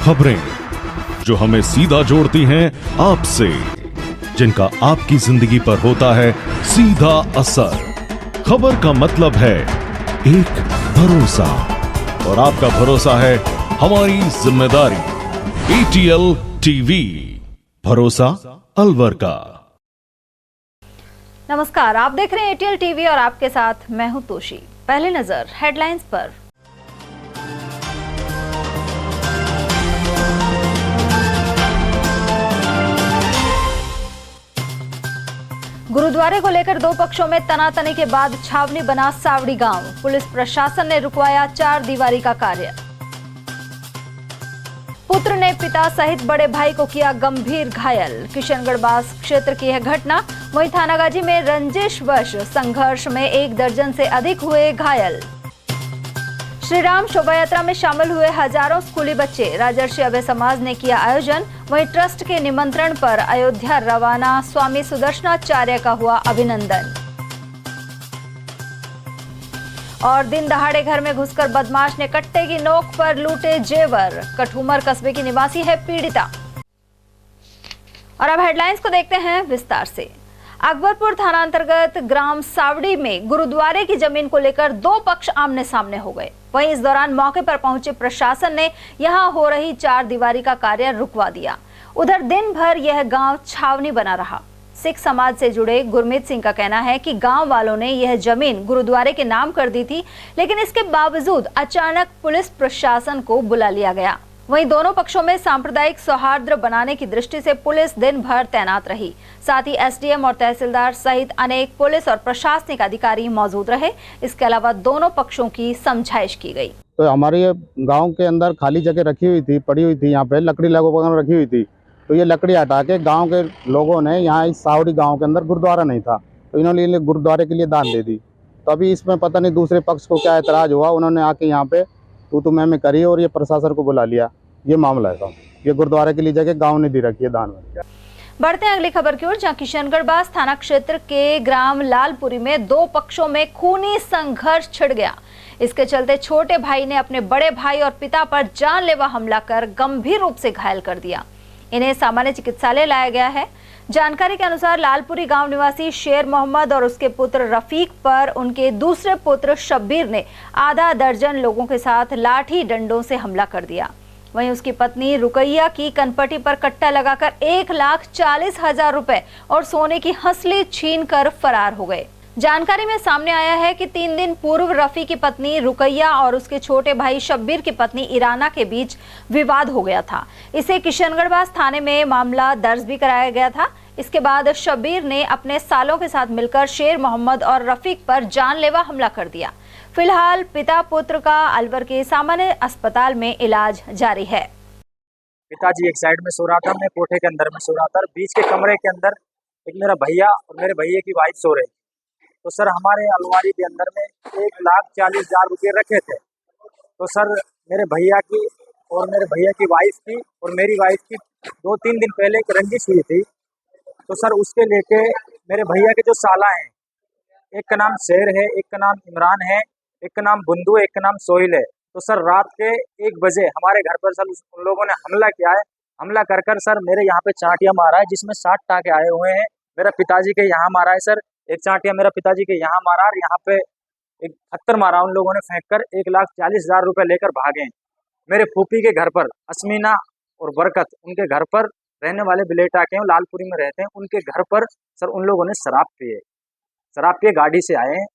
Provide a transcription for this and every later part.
खबरें जो हमें सीधा जोड़ती हैं आपसे, जिनका आपकी जिंदगी पर होता है सीधा असर। खबर का मतलब है एक भरोसा, और आपका भरोसा है हमारी जिम्मेदारी। ATL टीवी, भरोसा अलवर का। नमस्कार, आप देख रहे हैं ATL टीवी और आपके साथ मैं हूं तोशी। पहली नजर हेडलाइंस पर। गुरुद्वारे को लेकर दो पक्षों में तनातनी के बाद छावनी बना सावड़ी गांव। पुलिस प्रशासन ने रुकवाया 4 दीवारी का कार्य। पुत्र ने पिता सहित बड़े भाई को किया गंभीर घायल। किशनगढ़ बास क्षेत्र की है घटना। वहीं थानागाजी में रंजिशवश संघर्ष में 1 दर्जन से अधिक हुए घायल। श्री राम शोभा यात्रा में शामिल हुए हजारों स्कूली बच्चे। राजर्षि अभय समाज ने किया आयोजन। वहीं ट्रस्ट के निमंत्रण पर अयोध्या रवाना स्वामी सुदर्शनाचार्य का हुआ अभिनंदन। और दिन दहाड़े घर में घुसकर बदमाश ने कट्टे की नोक पर लूटे जेवर। कठूमर कस्बे की निवासी है पीड़िता। और अब हेडलाइंस को देखते हैं विस्तार से। अकबरपुर थाना अंतर्गत ग्राम सावड़ी में गुरुद्वारे की जमीन को लेकर 2 पक्ष आमने सामने हो गए। वहीं इस दौरान मौके पर पहुंचे प्रशासन ने यहां हो रही 4 दीवारी का कार्य रुकवा दिया। उधर दिन भर यह गांव छावनी बना रहा। सिख समाज से जुड़े गुरमीत सिंह का कहना है कि गांव वालों ने यह जमीन गुरुद्वारे के नाम कर दी थी, लेकिन इसके बावजूद अचानक पुलिस प्रशासन को बुला लिया गया। वहीं दोनों पक्षों में सांप्रदायिक सौहार्द बनाने की दृष्टि से पुलिस दिन भर तैनात रही। साथ ही SDM और तहसीलदार सहित अनेक पुलिस और प्रशासनिक अधिकारी मौजूद रहे। इसके अलावा दोनों पक्षों की समझाइश की गई। तो हमारे गांव के अंदर खाली जगह रखी हुई थी, पड़ी हुई थी, यहाँ पे लकड़ी लगभग रखी हुई थी। तो ये लकड़ी हटा के गाँव के लोगों ने, यहाँ इस सावड़ी गाँव के अंदर गुरुद्वारा नहीं था, तो इन्होंने गुरुद्वारे के लिए दान दे दी। तो अभी इसमें पता नहीं दूसरे पक्ष को क्या एतराज हुआ, उन्होंने आके यहाँ पे तू मैं करी और ये प्रशासन को बुला लिया। ये मामला है। ये गुरुद्वारे के लिए जगह गांव ने दी रखी है दान में। बढ़ते हैं अगली खबर की ओर, जहां किशनगढ़ बास थाना क्षेत्र के ग्राम लालपुरी में 2 पक्षों में खूनी संघर्ष छिड़ गया। इसके चलते छोटे भाई ने अपने बड़े भाई और पिता पर जानलेवा हमला कर गंभीर रूप से घायल कर दिया। इन्हें सामान्य चिकित्सालय लाया गया है। जानकारी के अनुसार लालपुरी गांव निवासी शेर मोहम्मद और उसके पुत्र रफीक पर उनके दूसरे पुत्र शब्बीर ने आधा दर्जन लोगों के साथ लाठी डंडों से हमला कर दिया। वहीं उसकी पत्नी रुकैया की कनपटी पर कट्टा लगाकर 1,40,000 रुपए और सोने की हंसली छीन कर फरार हो गए। जानकारी में सामने आया है कि 3 दिन पूर्व रफी की पत्नी रुकैया और उसके छोटे भाई शब्बीर की पत्नी इराना के बीच विवाद हो गया था। इसे किशनगढ़ बास थाने में मामला दर्ज भी कराया गया था। इसके बाद शब्बीर ने अपने सालों के साथ मिलकर शेर मोहम्मद और रफीक पर जानलेवा हमला कर दिया। फिलहाल पिता पुत्र का अलवर के सामान्य अस्पताल में इलाज जारी है। पिताजी एक साइड में सो रहा था, मैं कोठे के अंदर में सो रहा था। बीच के कमरे के अंदर एक मेरा भैया और मेरे भैया की वाइफ सो रही। तो सर हमारे अलमारी के अंदर में 1,40,000 रुपये रखे थे। तो सर मेरे भैया की और मेरे भैया की वाइफ की और मेरी वाइफ की 2-3 दिन पहले एक रंजिश हुई थी। तो सर उसके लेके मेरे भैया के जो साला हैं, एक का नाम शेर है, एक का नाम इमरान है, एक का नाम बुंदू है, एक का नाम सोहिल है। तो सर रात के 1 बजे हमारे घर पर सर उन लोगों ने हमला किया है। हमला कर कर सर मेरे यहाँ पे चांटियाँ मारा है, जिसमें 60 टाँके आए हुए हैं। मेरा पिताजी के यहाँ मारा है सर, एक चांटिया मेरा पिताजी के यहाँ मारा और यहाँ पे एक पत्थर मारा उन लोगों ने फेंक कर। 1,40,000 रुपये लेकर भागे। मेरे फूफी के घर पर अस्मीना और बरकत, उनके घर पर रहने वाले बिलेटा के लालपुरी में रहते हैं, उनके घर पर सर उन लोगों ने शराब पिए गाड़ी से आए हैं।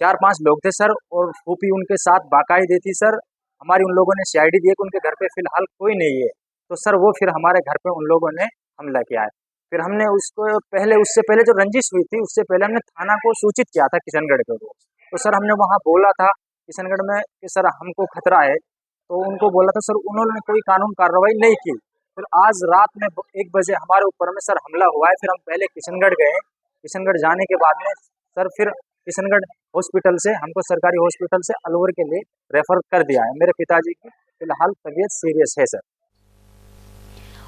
4-5 लोग थे सर, और फूफी उनके साथ बाकायदे थी सर। हमारी उन लोगों ने CID दी कि उनके घर पे फिलहाल कोई नहीं है। तो सर वो फिर हमारे घर पे उन लोगों ने हमला किया है। फिर हमने उससे पहले जो रंजिश हुई थी, उससे पहले हमने थाना को सूचित किया था किशनगढ़ के। तो सर हमने वहाँ बोला था किशनगढ़ में कि सर हमको खतरा है। तो उनको बोला था सर, उन्होंने कोई कानून कार्रवाई नहीं की। फिर आज रात में 1 बजे हमारे ऊपर में सर हमला हुआ है। फिर हम पहले किशनगढ़ गए। किशनगढ़ जाने के बाद में सर फिर किशनगढ़ हॉस्पिटल से हमको सरकारी हॉस्पिटल से अलवर के लिए रेफर कर दिया है। मेरे पिताजी की फिलहाल तबीयत सीरियस है सर।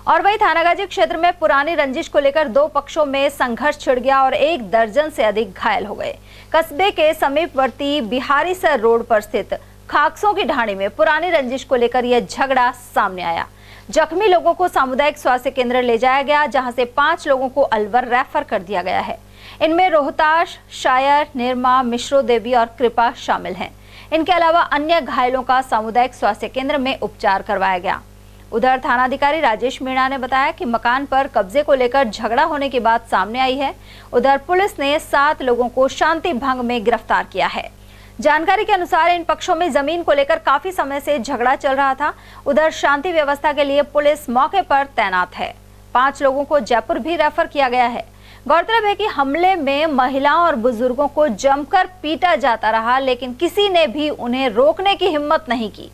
और वही थानागाजी क्षेत्र में पुरानी रंजिश को लेकर 2 पक्षों में संघर्ष छिड़ गया और 1 दर्जन से अधिक घायल हो गए। कस्बे के समीपवर्ती बिहारीसर रोड पर स्थित खाकसों की ढाणी में पुरानी रंजिश को लेकर यह झगड़ा सामने आया। जख्मी लोगों को सामुदायिक स्वास्थ्य केंद्र ले जाया गया, जहां से 5 लोगों को अलवर रेफर कर दिया गया है। इनमें रोहताश, शायर, निर्मा, मिश्रो देवी और कृपा शामिल हैं। इनके अलावा अन्य घायलों का सामुदायिक स्वास्थ्य केंद्र में उपचार करवाया गया। उधर थानाधिकारी राजेश मीणा ने बताया कि मकान पर कब्जे को लेकर झगड़ा होने की बात सामने आई है। उधर पुलिस ने 7 लोगों को शांति भंग में गिरफ्तार किया है। जानकारी के अनुसार इन पक्षों में जमीन को लेकर काफी समय से झगड़ा चल रहा था। उधर शांति व्यवस्था के लिए पुलिस मौके पर तैनात है। 5 लोगों को जयपुर भी रेफर किया गया है। गौरतलब है कि हमले में महिलाओं और बुजुर्गों को जमकर पीटा जाता रहा, लेकिन किसी ने भी उन्हें रोकने की हिम्मत नहीं की।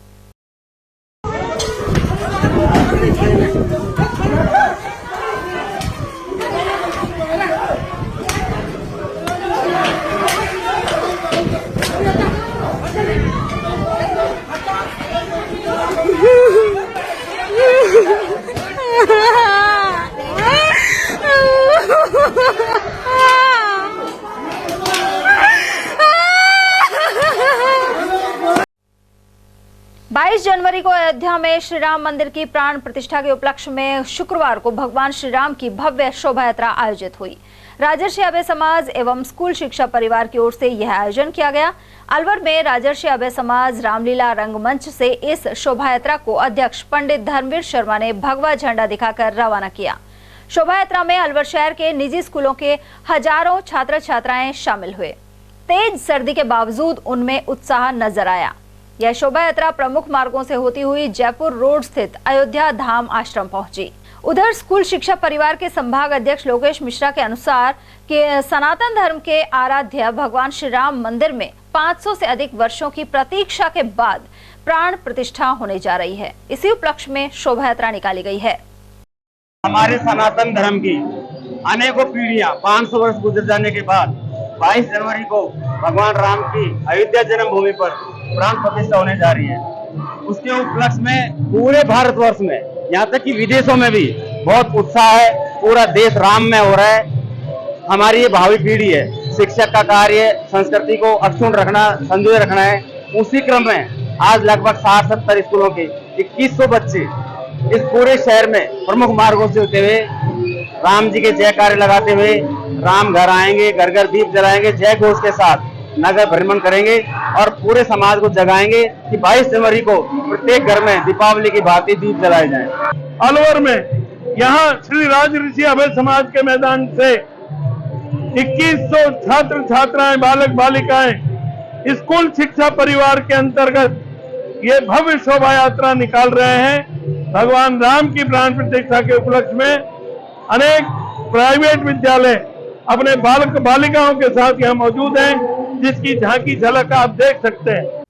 जनवरी को अयोध्या में श्री राम मंदिर की प्राण प्रतिष्ठा के उपलक्ष्य में शुक्रवार को भगवान श्री राम की भव्य शोभा यात्रा आयोजित हुई। राजर्षि अभय समाज एवं स्कूल शिक्षा परिवार की ओर से यह आयोजन किया गया। अलवर में राजर्षि अभय समाज रामलीला रंगमंच से इस शोभा यात्रा को अध्यक्ष पंडित धर्मवीर शर्मा ने भगवा झंडा दिखाकर रवाना किया। शोभा यात्रा में अलवर शहर के निजी स्कूलों के हजारों छात्र छात्राएं शामिल हुए। तेज सर्दी के बावजूद उनमें उत्साह नजर आया। यह शोभा यात्रा प्रमुख मार्गों से होती हुई जयपुर रोड स्थित अयोध्या धाम आश्रम पहुंची। उधर स्कूल शिक्षा परिवार के संभाग अध्यक्ष लोकेश मिश्रा के अनुसार कि सनातन धर्म के आराध्य भगवान श्री राम मंदिर में 500 से अधिक वर्षों की प्रतीक्षा के बाद प्राण प्रतिष्ठा होने जा रही है। इसी उपलक्ष्य में शोभा यात्रा निकाली गई है। हमारे सनातन धर्म की अनेकों पीढ़ियां 500 वर्ष गुजर जाने के बाद 22 जनवरी को भगवान राम की अयोध्या जन्मभूमि पर प्राण प्रतिष्ठा होने जा रही है। उसके उपलक्ष्य में पूरे भारतवर्ष में, यहाँ तक कि विदेशों में भी बहुत उत्साह है। पूरा देश राम में हो रहा है। हमारी ये भावी पीढ़ी है, शिक्षक का कार्य संस्कृति को अक्षुण्ण रखना, संजोए रखना है। उसी क्रम में आज लगभग 60-70 स्कूलों के 2100 बच्चे इस पूरे शहर में प्रमुख मार्गों से होते हुए राम जी के जयकारे लगाते हुए राम घर आएंगे, घर घर दीप जलाएंगे, जय घोष के साथ नगर भ्रमण करेंगे और पूरे समाज को जगाएंगे कि 22 जनवरी को प्रत्येक घर में दीपावली की भांति दीप जलाए जाएं। अलवर में यहाँ श्री राजर्षि अभय समाज के मैदान से 2100 छात्र छात्राएं, बालक बालिकाएं स्कूल शिक्षा परिवार के अंतर्गत ये भव्य शोभा यात्रा निकाल रहे हैं। भगवान राम की प्राण प्रतिष्ठा के उपलक्ष्य में अनेक प्राइवेट विद्यालय अपने बालक बालिकाओं के साथ यहाँ मौजूद हैं, जिसकी झांकी झलक आप देख सकते हैं।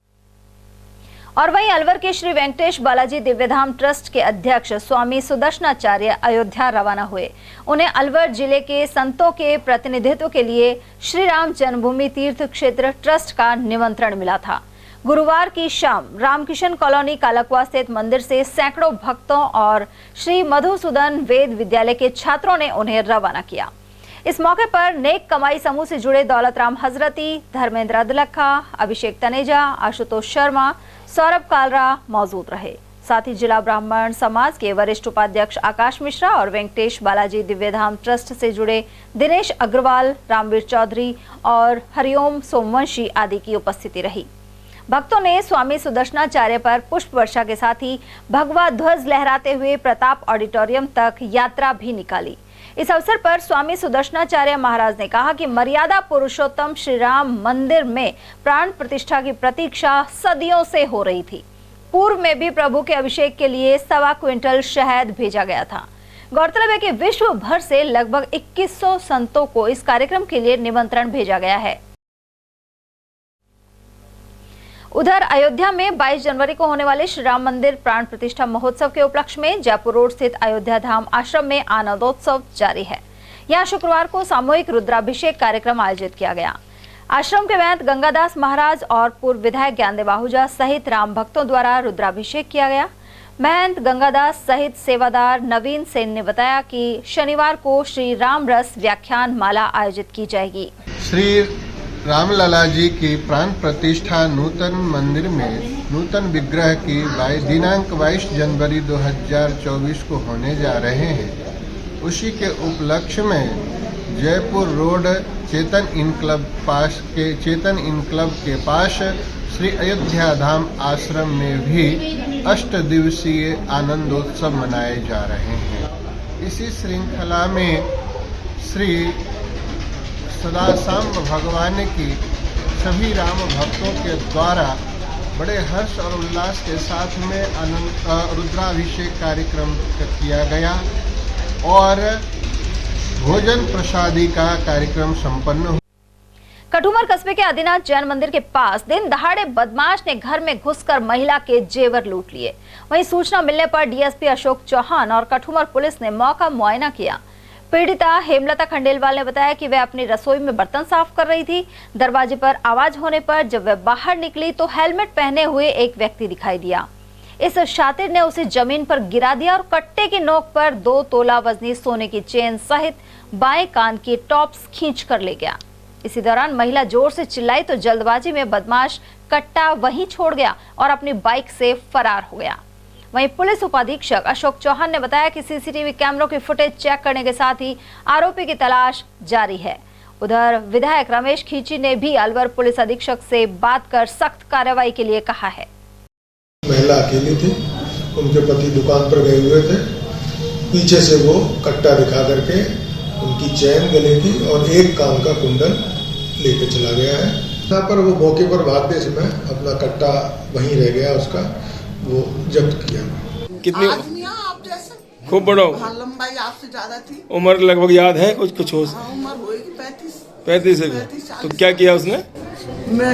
और वहीं अलवर के श्री वेंकटेश बालाजी दिव्यधाम ट्रस्ट के अध्यक्ष स्वामी सुदर्शनाचार्य अयोध्या रवाना हुए। उन्हें अलवर जिले के संतों के प्रतिनिधित्व के लिए श्री राम जन्मभूमि तीर्थ क्षेत्र ट्रस्ट का निमंत्रण मिला था। गुरुवार की शाम रामकिशन कॉलोनी कालकवा स्थित मंदिर से सैकड़ों भक्तों और श्री मधुसूदन वेद विद्यालय के छात्रों ने उन्हें रवाना किया। इस मौके पर नेक कमाई समूह से जुड़े दौलतराम हजरती, धर्मेंद्र अदलखा, अभिषेक तनेजा, आशुतोष शर्मा, सौरभ कालरा मौजूद रहे। साथ ही जिला ब्राह्मण समाज के वरिष्ठ उपाध्यक्ष आकाश मिश्रा और वेंकटेश बालाजी दिव्यधाम ट्रस्ट से जुड़े दिनेश अग्रवाल, रामवीर चौधरी और हरिओम सोमवंशी आदि की उपस्थिति रही। भक्तों ने स्वामी सुदर्शनाचार्य पर पुष्प वर्षा के साथ ही भगवा ध्वज लहराते हुए प्रताप ऑडिटोरियम तक यात्रा भी निकाली। इस अवसर पर स्वामी सुदर्शनाचार्य महाराज ने कहा कि मर्यादा पुरुषोत्तम श्री राम मंदिर में प्राण प्रतिष्ठा की प्रतीक्षा सदियों से हो रही थी। पूर्व में भी प्रभु के अभिषेक के लिए 1.25 क्विंटल शहद भेजा गया था। गौरतलब है कि विश्व भर से लगभग 2100 संतों को इस कार्यक्रम के लिए निमंत्रण भेजा गया है। उधर अयोध्या में 22 जनवरी को होने वाले श्री राम मंदिर प्राण प्रतिष्ठा महोत्सव के उपलक्ष्य में जयपुर रोड स्थित अयोध्या धाम आश्रम में आनंदोत्सव जारी है। यहां शुक्रवार को सामूहिक रुद्राभिषेक कार्यक्रम आयोजित किया गया। आश्रम के महंत गंगादास महाराज और पूर्व विधायक ज्ञानदेव आहूजा सहित राम भक्तों द्वारा रुद्राभिषेक किया गया। महंत गंगादास सहित सेवादार नवीन सेन ने बताया कि शनिवार को श्री राम रस व्याख्यान माला आयोजित की जाएगी। श्री रामलला जी की प्राण प्रतिष्ठा नूतन मंदिर में नूतन विग्रह की दिनांक 22 जनवरी 2024 को होने जा रहे हैं। उसी के उपलक्ष्य में जयपुर रोड चेतन इनक्लब के पास श्री अयोध्या धाम आश्रम में भी 8 दिवसीय आनंदोत्सव मनाए जा रहे हैं। इसी श्रृंखला में श्री सदासांब भगवान की सभी राम भक्तों के द्वारा बड़े हर्ष और उल्लास के साथ में रुद्राभिषेक कार्यक्रम किया गया और भोजन प्रसादी का कार्यक्रम संपन्न हुआ। कठुमर कस्बे के आदिनाथ जैन मंदिर के पास दिन दहाड़े बदमाश ने घर में घुसकर महिला के जेवर लूट लिए। वहीं सूचना मिलने पर डीएसपी अशोक चौहान और कठुमर पुलिस ने मौका मुआयना किया। पीड़िता हेमलता खंडेलवाल ने बताया कि वह अपनी रसोई में बर्तन साफ कर रही थी। दरवाजे पर आवाज होने पर जब वह बाहर निकली तो हेलमेट पहने हुए एक व्यक्ति दिखाई दिया। इस शातिर ने उसे जमीन पर गिरा दिया और कट्टे की नोक पर 2 तोला वजनी सोने की चेन सहित बाएं कान की टॉप्स खींच कर ले गया। इसी दौरान महिला जोर से चिल्लाई तो जल्दबाजी में बदमाश कट्टा वहीं छोड़ गया और अपनी बाइक से फरार हो गया। वहीं पुलिस उपाधीक्षक अशोक चौहान ने बताया कि सीसीटीवी कैमरों की फुटेज चेक करने के साथ ही आरोपी की तलाश जारी है। उधर विधायक रमेश खींची ने भी अलवर पुलिस अधीक्षक से बात कर सख्त कार्रवाई के लिए कहा है। महिला अकेली थी, उनके पति दुकान पर गए हुए थे। पीछे से वो कट्टा दिखा करके उनकी चैन गले की और एक कान का कुंडल लेके चला गया है। यहाँ पर वो मौके पर भागते समय अपना कट्टा वहीं रह गया, उसका वो जब्त किया। कितनी आप जैसे खूब बड़ो लंबाई आपसे ज्यादा थी। उम्र लगभग याद है कुछ हो? उम्र होगी 35 है। तो क्या किया उसने? मैं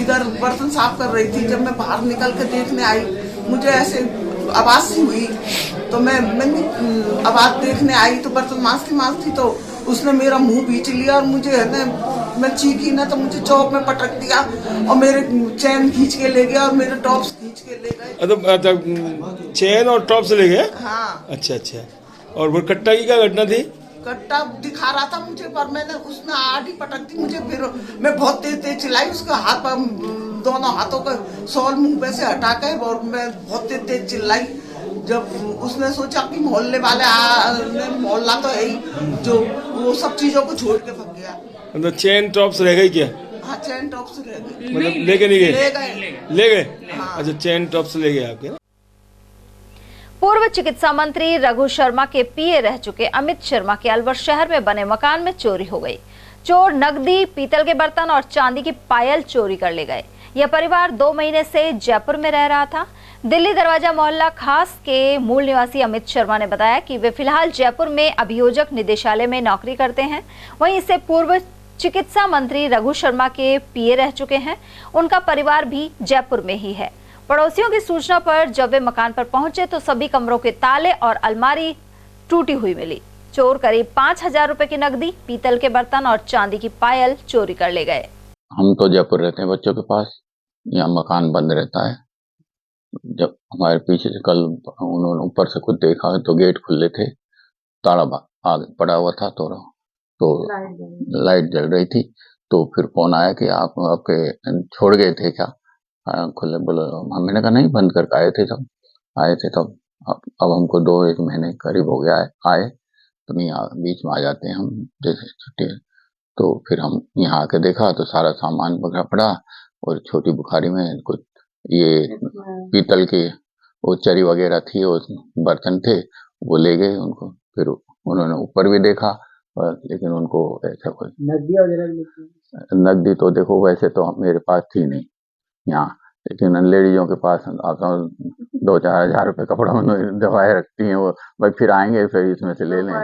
इधर बर्तन साफ कर रही थी, जब मैं बाहर निकल के देखने आई मुझे ऐसे आवाज सी हुई तो मैंने आवाज देखने आई तो बर्तन मांजती थी तो उसने मेरा मुंह बीच लिया और मुझे है ना मैं चीखी ना तो मुझे चौक में पटक दिया और मेरे चैन खींच के ले गया और मेरे टॉप्स खींच के ले गए। चैन और टॉप्स ले गए? हाँ। अच्छा। और वो कट्टा की क्या घटना थी? कट्टा दिखा रहा था मुझे पर मैंने उसने आड़ी पटक दी मुझे, फिर मैं बहुत तेज चिल्लाई। उसका हाथ पर दोनों हाथों का शॉल मुंह पे से हटा कर और मैं बहुत तेज चिल्लाई। जब उसने सोचा कि मोहल्ले वाले मोहल्ला तो है ही, जो वो सब चीजों को छोड़ के भाग गया। मतलब चेन टॉप्स रह गई क्या? हाँ, चेन टॉप्स रह गई। मतलब लेके नहीं गए? ले गए। हाँ। अच्छा, चेन टॉप्स ले गए आपके। पूर्व चिकित्सा मंत्री रघु शर्मा के पीए रह चुके अमित शर्मा के अलवर शहर में बने मकान में चोरी हो गई। चोर नकदी, पीतल के बर्तन और चांदी की पायल चोरी कर ले गए। यह परिवार 2 महीने से जयपुर में रह रहा था। दिल्ली दरवाजा मोहल्ला खास के मूल निवासी अमित शर्मा ने बताया कि वे फिलहाल जयपुर में अभियोजक निदेशालय में नौकरी करते हैं। वहीं इससे पूर्व चिकित्सा मंत्री रघु शर्मा के पीए रह चुके हैं। उनका परिवार भी जयपुर में ही है। पड़ोसियों की सूचना पर जब वे मकान पर पहुंचे तो सभी कमरों के ताले और अलमारी टूटी हुई मिली। चोर करीब 5,000 रुपए की नकदी, पीतल के बर्तन और चांदी की पायल चोरी कर ले गए। हम तो जयपुर रहते हैं बच्चों के पास, यहाँ मकान बंद रहता है। जब हमारे पीछे से कल उन्होंने ऊपर से कुछ देखा तो गेट खुले थे, ताला आगे पड़ा हुआ था तो लाइट जल रही थी। तो फिर फोन आया कि आप आपके छोड़ गए थे क्या? खुले बोलो। मैंने कहा नहीं, बंद करके आए थे तब। अब हमको 2-1 महीने करीब हो गया है आए, तो यहाँ बीच में आ जाते हैं हम जैसे छुट्टी। तो फिर हम यहाँ आके देखा तो सारा सामान वगैरह पड़ा और छोटी बुखारी में कुछ ये पीतल की वो चरी वगैरह थी, वो बर्तन थे, वो ले गए उनको। फिर उन्होंने ऊपर भी देखा लेकिन उनको ऐसा कोई नकदी तो देखो वैसे तो मेरे पास थी नहीं यहाँ, लेकिन लेडीजों के पास 2-4 हज़ार रुपए कपड़ा दवाएं रखती हैं, वो भाई फिर आएंगे फिर इसमें से ले लें।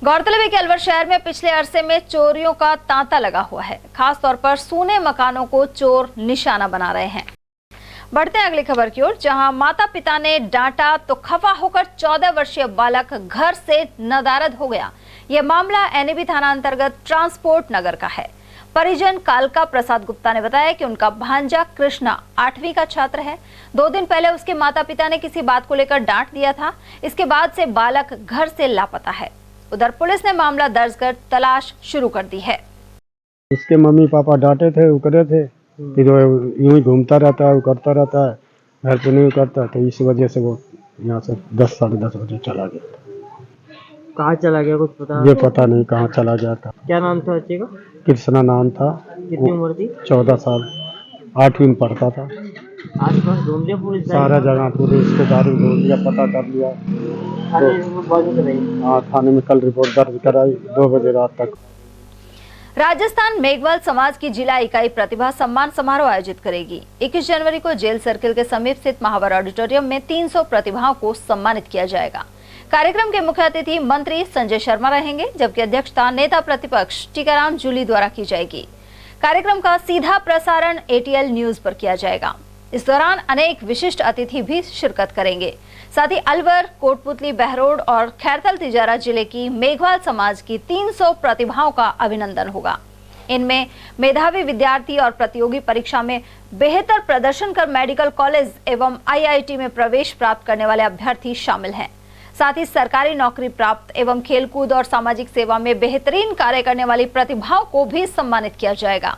गौरतलब है कि अलवर शहर में पिछले अरसे में चोरियों का तांता लगा हुआ है। खास तौर पर सूने मकानों को चोर निशाना बना रहे हैं। बढ़ते हैं अगली खबर की ओर, जहां माता पिता ने डांटा तो खफा होकर 14 वर्षीय बालक घर से नदारद हो गया। यह मामला एनएबी थाना अंतर्गत ट्रांसपोर्ट नगर का है। परिजन कालका प्रसाद गुप्ता ने बताया कि उनका भांजा कृष्णा 8वीं का छात्र है। 2 दिन पहले उसके माता पिता ने किसी बात को लेकर डांट दिया था। इसके बाद से बालक घर से लापता है। उधर पुलिस ने मामला दर्ज कर तलाश शुरू कर दी है। उसके मम्मी पापा डांटे थे, वो करे थे, फिर वो यूं ही घूमता रहता है, वो करता रहता है, घर पे नहीं करता, तो इस वजह से वो यहाँ से 10 साढ़े 10 बजे चला गया। कहाँ चला गया कुछ पता? ये पता नहीं कहाँ चला गया था। क्या नाम था बच्चे का? कृष्णा नाम था। कितनी उम्र थी? 14 साल, 8वीं में पढ़ता था। आस पास ढूंढ लिया पुलिस? सारा जगह पूरे रिश्तेदारी ढूंढ लिया, पता कर लिया। हाँ, थाने में कल रिपोर्ट दर्ज कराई 2 बजे रात तक। राजस्थान मेघवाल समाज की जिला इकाई प्रतिभा सम्मान समारोह आयोजित करेगी। 21 जनवरी को जेल सर्किल के समीप स्थित महावर ऑडिटोरियम में 300 प्रतिभाओं को सम्मानित किया जाएगा। कार्यक्रम के मुख्य अतिथि मंत्री संजय शर्मा रहेंगे, जबकि अध्यक्षता नेता प्रतिपक्ष टीकाराम जूली द्वारा की जाएगी। कार्यक्रम का सीधा प्रसारण ATL न्यूज पर किया जाएगा। इस दौरान अनेक विशिष्ट अतिथि भी शिरकत करेंगे। साथ ही अलवर, कोटपुतली, बहरोड और खैरथल तिजारा जिले की मेघवाल समाज की 300 प्रतिभाओं का अभिनंदन होगा। इनमें मेधावी विद्यार्थी और प्रतियोगी परीक्षा में बेहतर प्रदर्शन कर मेडिकल कॉलेज एवं IIT में प्रवेश प्राप्त करने वाले अभ्यर्थी शामिल हैं। साथ ही सरकारी नौकरी प्राप्त एवं खेलकूद और सामाजिक सेवा में बेहतरीन कार्य करने वाली प्रतिभाओं को भी सम्मानित किया जाएगा।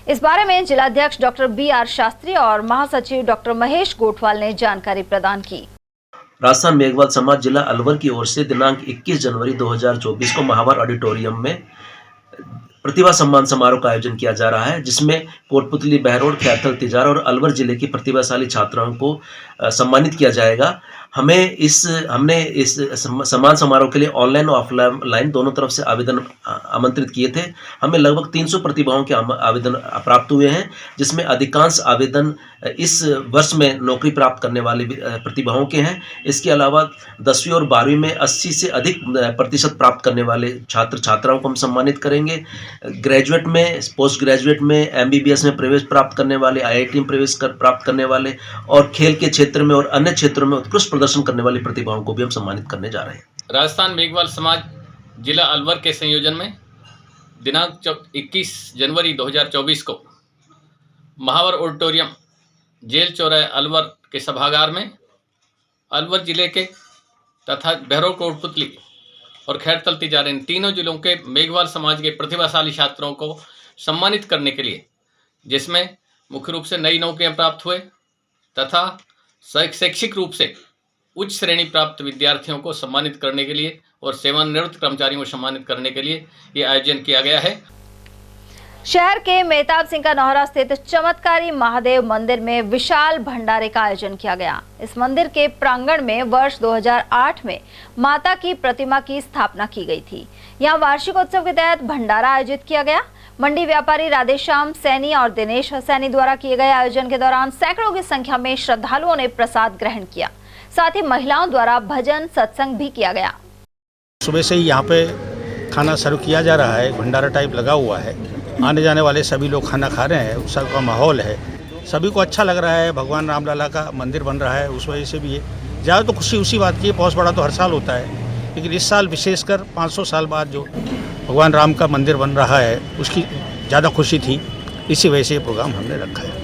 इस बारे में जिलाध्यक्ष डॉक्टर BR शास्त्री और महासचिव डॉक्टर महेश गोठवाल ने जानकारी प्रदान की। राजस्थान मेघवाल समाज जिला अलवर की ओर से दिनांक 21 जनवरी 2024 को महावर ऑडिटोरियम में प्रतिभा सम्मान समारोह का आयोजन किया जा रहा है, जिसमें कोटपुतली, बहरोड, खैरथल, तिजारा और अलवर जिले की प्रतिभाशाली छात्राओं को सम्मानित किया जाएगा। हमने इस सम्मान समारोह के लिए ऑनलाइन और ऑफलाइन दोनों तरफ से आवेदन आमंत्रित किए थे। हमें लगभग 300 प्रतिभाओं के आवेदन प्राप्त हुए हैं, जिसमें अधिकांश आवेदन इस वर्ष में नौकरी प्राप्त करने वाले प्रतिभाओं के हैं। इसके अलावा 10वीं और 12वीं में 80 से अधिक प्रतिशत प्राप्त करने वाले छात्र छात्राओं को हम सम्मानित करेंगे। ग्रेजुएट में, पोस्ट ग्रेजुएट में, MBBS में प्रवेश प्राप्त करने वाले, IIT में प्रवेश प्राप्त करने वाले और खेल के क्षेत्र में और अन्य क्षेत्रों में उत्कृष्ट प्रदर्शन करने वाली प्रतिभाओं को भी हम सम्मानित करने जा रहे हैं। राजस्थान मेघवाल समाज जिला अलवर के संयोजन में दिनांक 21 जनवरी 2024 को महावर ऑडिटोरियम, जेल चौराहे, अलवर के सभागार में अलवर जिले के तथा बहरोड, कोटपुतली और खैरथल, तिजारा इन तीनों जिलों के मेघवाल समाज के प्रतिभाशाली छात्रों को सम्मानित करने के लिए, जिसमें मुख्य रूप से नई नौकरियां प्राप्त हुए तथा शैक्षिक रूप से उच्च श्रेणी प्राप्त विद्यार्थियों को सम्मानित करने के लिए और सेवानिवृत्त कर्मचारियों को सम्मानित करने के लिए ये आयोजन किया गया है। शहर के मेहताब सिंह का नौहरा स्थित चमत्कारी महादेव मंदिर में विशाल भंडारे का आयोजन किया गया। इस मंदिर के प्रांगण में वर्ष 2008 में माता की प्रतिमा की स्थापना की गई थी। यहाँ वार्षिक उत्सव के तहत भंडारा आयोजित किया गया। मंडी व्यापारी राधेश्याम सैनी और दिनेश सैनी द्वारा किए गए आयोजन के दौरान सैकड़ों की संख्या में श्रद्धालुओं ने प्रसाद ग्रहण किया। साथ ही महिलाओं द्वारा भजन सत्संग भी किया गया। सुबह से ही यहाँ पे खाना सर्व किया जा रहा है, भंडारा टाइप लगा हुआ है, आने जाने वाले सभी लोग खाना खा रहे हैं, उत्सव का माहौल है, सभी को अच्छा लग रहा है। भगवान रामलला का मंदिर बन रहा है, उस वजह से भी है। ज़्यादा तो खुशी उसी बात की है, पौष बड़ा तो हर साल होता है, लेकिन इस साल विशेषकर 500 साल बाद जो भगवान राम का मंदिर बन रहा है उसकी ज़्यादा खुशी थी, इसी वजह से ये प्रोग्राम हमने रखा है।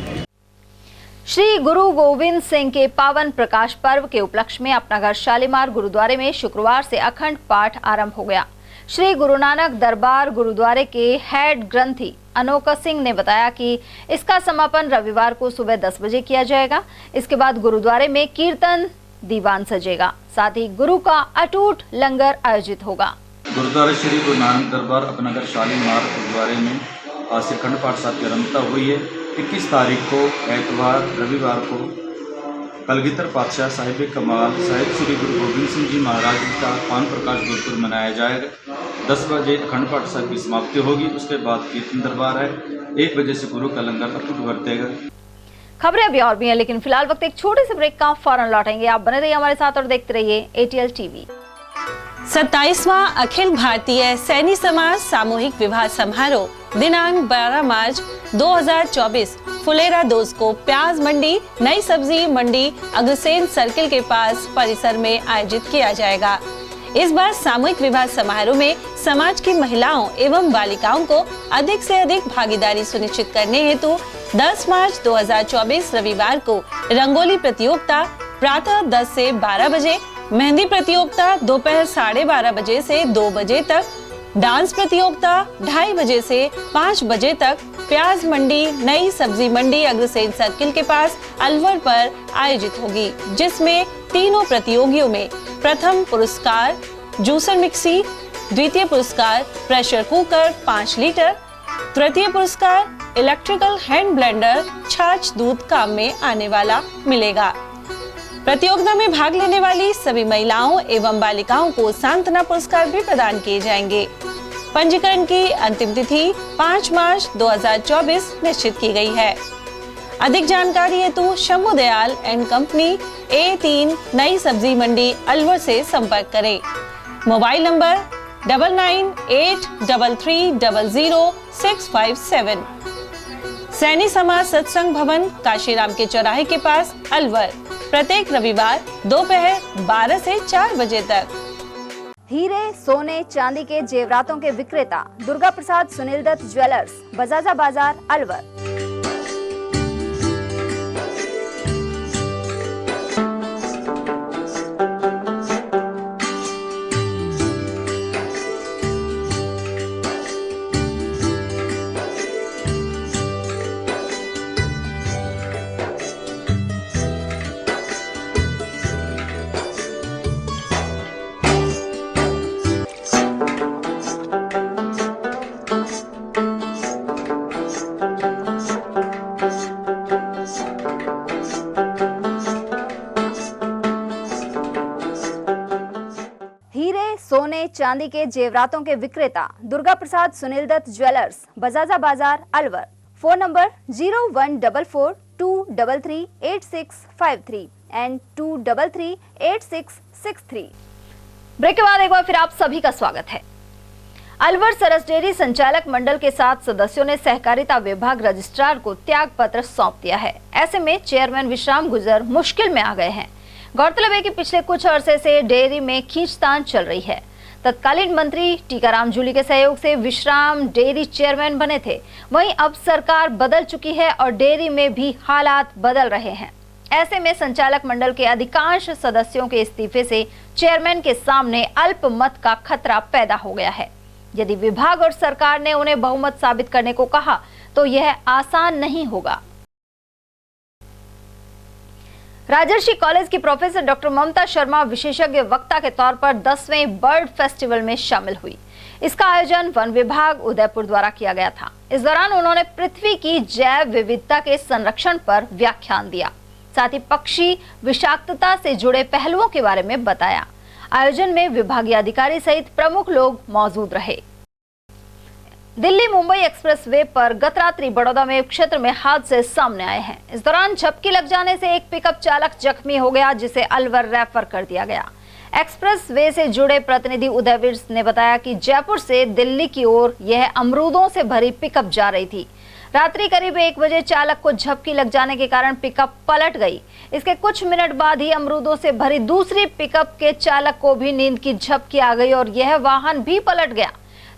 श्री गुरु गोविंद सिंह के पावन प्रकाश पर्व के उपलक्ष्य में अपना घर शालीमार गुरुद्वारे में शुक्रवार से अखंड पाठ आरंभ हो गया। श्री गुरु नानक दरबार गुरुद्वारे के हेड ग्रंथी अनोखा सिंह ने बताया कि इसका समापन रविवार को सुबह 10 बजे किया जाएगा। इसके बाद गुरुद्वारे में कीर्तन दीवान सजेगा, साथ ही गुरु का अटूट लंगर आयोजित होगा। गुरुद्वारा श्री गुरु नानक दरबार अपना घर शालीमार गुरुद्वारे में आज से अखंड पाठ साहब की आरंभता हुई है। 21 तारीख को एतवार रविवार को कलगीधर पातशाह साहिब कमाल साहिब श्री गुरु गोविंद सिंह जी महाराज का पावन प्रकाश गुरुपुरब मनाया जाएगा। 10 बजे अखंड पाठ साहब की समाप्ति होगी, उसके बाद कीर्तन दरबार है। 1 बजे से गुरु का लंगर अटूट बरतेगा। खबरें अभी और भी हैं, लेकिन फिलहाल वक्त एक छोटे से ब्रेक का, फौरन लौटेंगे। आप बने रहिए हमारे साथ और देखते रहिए ATL TV। 27वां अखिल भारतीय सैनी समाज सामूहिक विवाह समारोह दिनांक 12 मार्च 2024 फुलेरा 2 को प्याज मंडी, नई सब्जी मंडी, अग्रसेन सर्किल के पास परिसर में आयोजित किया जाएगा। इस बार सामूहिक विवाह समारोह में समाज की महिलाओं एवं बालिकाओं को अधिक से अधिक भागीदारी सुनिश्चित करने हेतु 10 मार्च 2024 रविवार को रंगोली प्रतियोगिता प्रातः 10 से 12 बजे, मेहंदी प्रतियोगिता दोपहर 12:30 बजे से 2 बजे तक, डांस प्रतियोगिता 2:30 बजे से 5 बजे तक प्याज मंडी नई सब्जी मंडी अग्रसेन सर्किल के पास अलवर पर आयोजित होगी, जिसमें तीनों प्रतियोगियों में प्रथम पुरस्कार जूसर मिक्सी, द्वितीय पुरस्कार प्रेशर कुकर 5 लीटर, तृतीय पुरस्कार इलेक्ट्रिकल हैंड ब्लेंडर छाछ दूध काम में आने वाला मिलेगा। प्रतियोगिता में भाग लेने वाली सभी महिलाओं एवं बालिकाओं को सांत्वना पुरस्कार भी प्रदान किए जाएंगे। पंजीकरण की अंतिम तिथि 5 मार्च 2024 निश्चित की गई है। अधिक जानकारी हेतु Shambhu Dayal and company A3 नई सब्जी मंडी अलवर से संपर्क करें। Mobile number 9983300657। सैनी समाज सत्संग भवन काशीराम के चौराहे के पास अलवर, प्रत्येक रविवार दोपहर 12 से 4 बजे तक। हीरे, सोने, चांदी के जेवरातों के विक्रेता दुर्गा प्रसाद सुनील दत्त ज्वेलर्स, बजाजा बाजार, अलवर। सोने चांदी के जेवरातों के विक्रेता Durga Prasad Sunil Dutt jewellers, Bajaja Bazaar, Alwar. Phone number 0144233863 and 2338663। Break के बाद एक बार फिर आप सभी का स्वागत है। अलवर सरस डेयरी संचालक मंडल के 7 सदस्यों ने सहकारिता विभाग रजिस्ट्रार को त्याग पत्र सौंप दिया है। ऐसे में चेयरमैन विश्राम गुजर मुश्किल में आ गए हैं। गौरतलब है कि पिछले कुछ अरसे से डेयरी में खींचतान चल रही है। तत्कालीन मंत्री टीकाराम जूली के सहयोग से विश्राम डेयरी चेयरमैन बने थे। वहीं अब सरकार बदल चुकी है और डेयरी में भी हालात बदल रहे हैं। ऐसे में संचालक मंडल के अधिकांश सदस्यों के इस्तीफे से चेयरमैन के सामने अल्पमत का खतरा पैदा हो गया है। यदि विभाग और सरकार ने उन्हें बहुमत साबित करने को कहा तो यह आसान नहीं होगा। राजर्षि कॉलेज की प्रोफेसर डॉक्टर ममता शर्मा विशेषज्ञ वक्ता के तौर पर 10वें बर्ड फेस्टिवल में शामिल हुई। इसका आयोजन वन विभाग उदयपुर द्वारा किया गया था। इस दौरान उन्होंने पृथ्वी की जैव विविधता के संरक्षण पर व्याख्यान दिया। साथ ही पक्षी विषाक्तता से जुड़े पहलुओं के बारे में बताया। आयोजन में विभागीय अधिकारी सहित प्रमुख लोग मौजूद रहे। दिल्ली मुंबई एक्सप्रेसवे पर गत रात्रि बड़ौदा में क्षेत्र में हादसे सामने आए हैं। इस दौरान झपकी लग जाने से एक पिकअप चालक जख्मी हो गया, जिसे अलवर रेफर कर दिया गया। एक्सप्रेसवे से जुड़े प्रतिनिधि उदयवीर ने बताया कि जयपुर से दिल्ली की ओर यह अमरूदों से भरी पिकअप जा रही थी। रात्रि करीब 1 बजे चालक को झपकी लग जाने के कारण पिकअप पलट गई। इसके कुछ मिनट बाद ही अमरूदों से भरी दूसरी पिकअप के चालक को भी नींद की झपकी आ गई और यह वाहन भी पलट गया।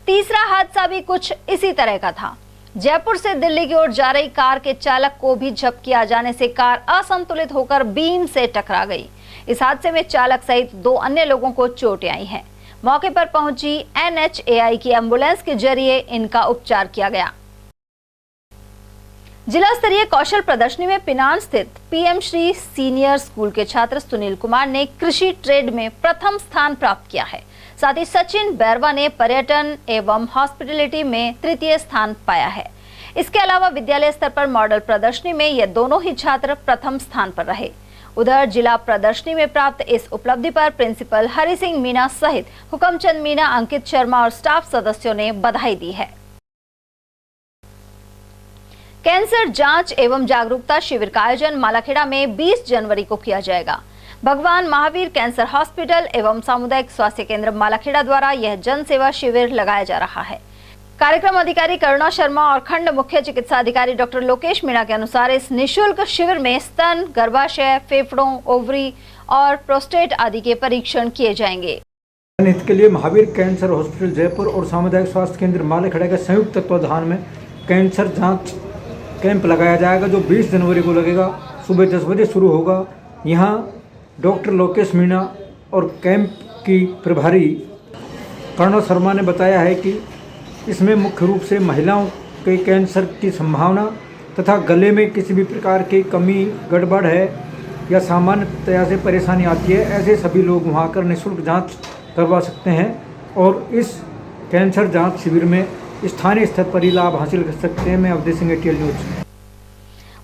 तीसरा हादसा भी कुछ इसी तरह का था। जयपुर से दिल्ली की ओर जा रही कार के चालक को भी झपकी आ जाने से कार असंतुलित होकर बीम से टकरा गई। इस हादसे में चालक सहित 2 अन्य लोगों को चोटें आई हैं। मौके पर पहुंची NHAI की एम्बुलेंस के जरिए इनका उपचार किया गया। जिला स्तरीय कौशल प्रदर्शनी में पिनान स्थित PM श्री सीनियर स्कूल के छात्र सुनील कुमार ने कृषि ट्रेड में प्रथम स्थान प्राप्त किया है। साथ ही सचिन बैरवा ने पर्यटन एवं हॉस्पिटलिटी में तृतीय स्थान पाया है। इसके अलावा विद्यालय स्तर पर मॉडल प्रदर्शनी में ये दोनों ही छात्र प्रथम स्थान पर रहे। उधर जिला प्रदर्शनी में प्राप्त इस उपलब्धि पर प्रिंसिपल हरि सिंह मीणा सहित हुकमचंद मीणा, अंकित शर्मा और स्टाफ सदस्यों ने बधाई दी है। कैंसर जांच एवं जागरूकता शिविर का आयोजन मालाखेड़ा में 20 जनवरी को किया जाएगा। भगवान महावीर कैंसर हॉस्पिटल एवं सामुदायिक स्वास्थ्य केंद्र मालाखेड़ा द्वारा यह जन सेवा शिविर लगाया जा रहा है। कार्यक्रम अधिकारी करुणा शर्मा और खंड मुख्य चिकित्सा अधिकारी डॉक्टर लोकेश मीणा के अनुसार इस निःशुल्क शिविर में स्तन, गर्भाशय, फेफड़ों, ओवरी और प्रोस्टेट आदि के परीक्षण किए जाएंगे। इसके लिए महावीर कैंसर हॉस्पिटल जयपुर और सामुदायिक स्वास्थ्य केंद्र मालाखेड़ा के संयुक्त तत्वाधान में कैंसर जाँच कैंप लगाया जाएगा, जो 20 जनवरी को लगेगा। सुबह 10 बजे शुरू होगा। यहाँ डॉक्टर लोकेश मीणा और कैंप की प्रभारी प्रणव शर्मा ने बताया है कि इसमें मुख्य रूप से महिलाओं के कैंसर की संभावना तथा गले में किसी भी प्रकार की कमी गड़बड़ है या सामान्यतया से परेशानी आती है, ऐसे सभी लोग वहां आकर निःशुल्क जांच करवा सकते हैं और इस कैंसर जांच शिविर में स्थानीय स्तर पर ही लाभ हासिल कर सकते हैं। मैं अवधेश सिंह, ATL न्यूज।